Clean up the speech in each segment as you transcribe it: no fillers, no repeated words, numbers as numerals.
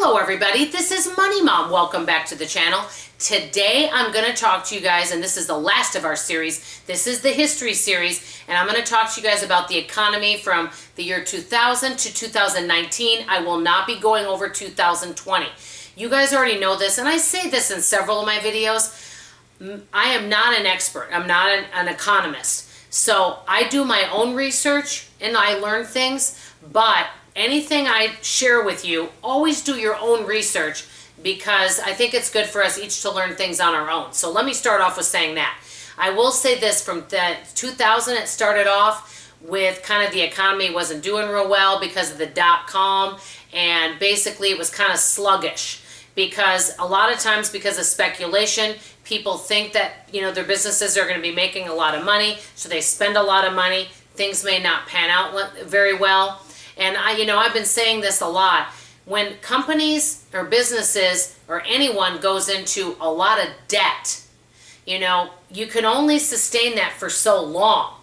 Hello everybody, this is Money Mom. Welcome back to the channel. Today I'm going to talk to you guys, and this is the last of our series. This is the history series, and I'm going to talk to you guys about the economy from the year 2000 to 2019. I will not be going over 2020. You guys already know this, and I say this in several of my videos. I am not an expert. I'm not an economist. So I do my own research and I learn things, but anything I share with you, always do your own research, because I think it's good for us each to learn things on our own. So let me start off with saying that. I will say this, from the 2000 it started off with kind of the economy wasn't doing real well because of the dot-com, and basically it was kind of sluggish because a lot of times, because of speculation, people think that, you know, their businesses are going to be making a lot of money, so they spend a lot of money. Things may not pan out very well. And I've been saying this a lot. When companies or businesses or anyone goes into a lot of debt, you can only sustain that for so long.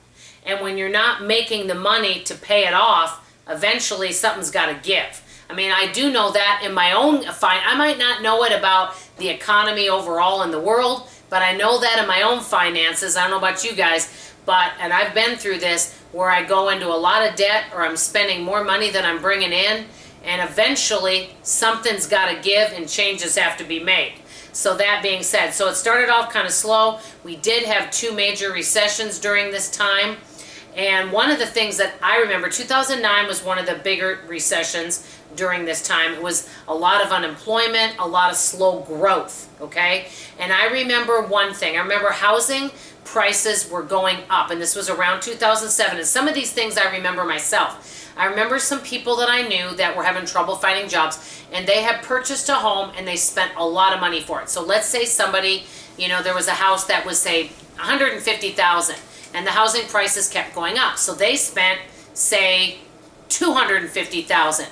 And when you're not making the money to pay it off, eventually something's got to give. I mean, I do know that in my own, I might not know it about the economy overall in the world, but I know that in my own finances. I don't know about you guys, and I've been through this, where I go into a lot of debt or I'm spending more money than I'm bringing in, and eventually something's got to give and changes have to be made. So that being said, so it started off kind of slow. We did have two major recessions during this time. And one of the things that I remember, 2009 was one of the bigger recessions during this time. It was a lot of unemployment, a lot of slow growth, okay? And I remember one thing. I remember housing prices were going up, and this was around 2007. And some of these things I remember myself. I remember some people that I knew that were having trouble finding jobs, and they had purchased a home and they spent a lot of money for it. So let's say somebody, there was a house that was, say, $150,000, and the housing prices kept going up. So they spent, say, $250,000.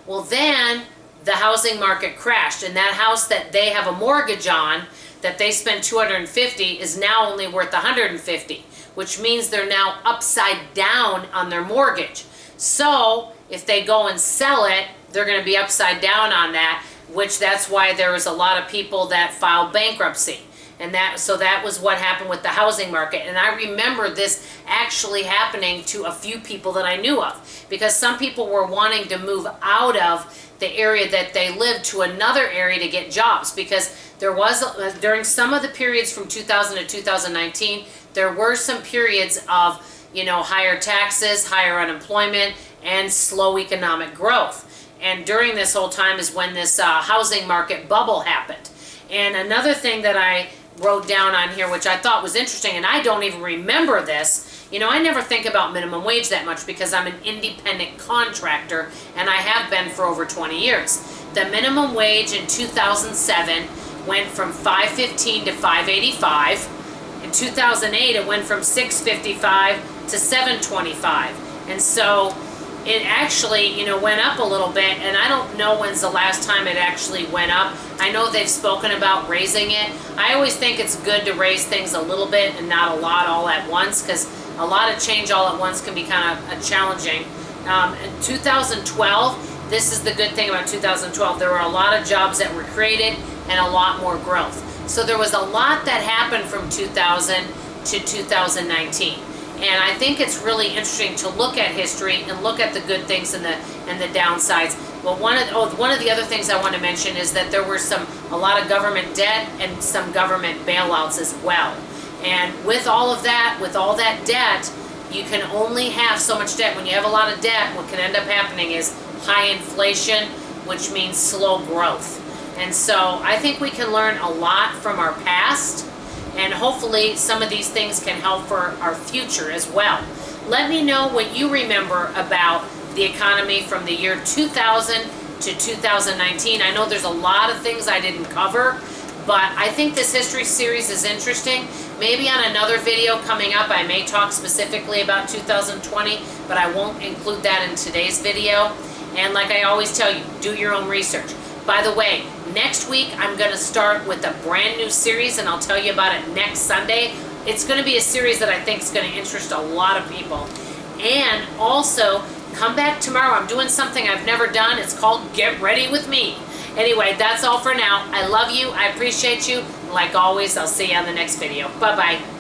Well, then the housing market crashed, and that house that they have a mortgage on that they spent $250 is now only worth $150, which means they're now upside down on their mortgage. So if they go and sell it, they're going to be upside down on that, that's why there was a lot of people that filed bankruptcy. And so that was what happened with the housing market. And I remember this actually happening to a few people that I knew of, because some people were wanting to move out of the area that they lived to another area to get jobs, because there was, during some of the periods from 2000 to 2019, there were some periods of, higher taxes, higher unemployment, and slow economic growth. And during this whole time is when this housing market bubble happened. And another thing that I wrote down on here, which I thought was interesting, and I don't even remember this. I never think about minimum wage that much because I'm an independent contractor, and I have been for over 20 years. The minimum wage in 2007 went from $5.15 to $5.85. In 2008, it went from $6.55 to $7.25. And so it actually, went up a little bit, and I don't know when's the last time it actually went up. I know they've spoken about raising it. I always think it's good to raise things a little bit and not a lot all at once, because a lot of change all at once can be kind of challenging. In 2012, this is the good thing about 2012, there were a lot of jobs that were created and a lot more growth. So there was a lot that happened from 2000 to 2019. And I think it's really interesting to look at history and look at the good things and the downsides. But one of the other things I want to mention is that there were a lot of government debt and some government bailouts as well. And with all of that, with all that debt, you can only have so much debt. When you have a lot of debt, what can end up happening is high inflation, which means slow growth. And so I think we can learn a lot from our past, and hopefully some of these things can help for our future as well. Let me know what you remember about the economy from the year 2000 to 2019. I know there's a lot of things I didn't cover, but I think this history series is interesting. Maybe on another video coming up, I may talk specifically about 2020, but I won't include that in today's video. And like I always tell you, do your own research. By the way, next week I'm going to start with a brand new series, and I'll tell you about it next Sunday. It's going to be a series that I think is going to interest a lot of people. And also, come back tomorrow. I'm doing something I've never done. It's called Get Ready With Me. Anyway, that's all for now. I love you. I appreciate you. Like always, I'll see you on the next video. Bye-bye.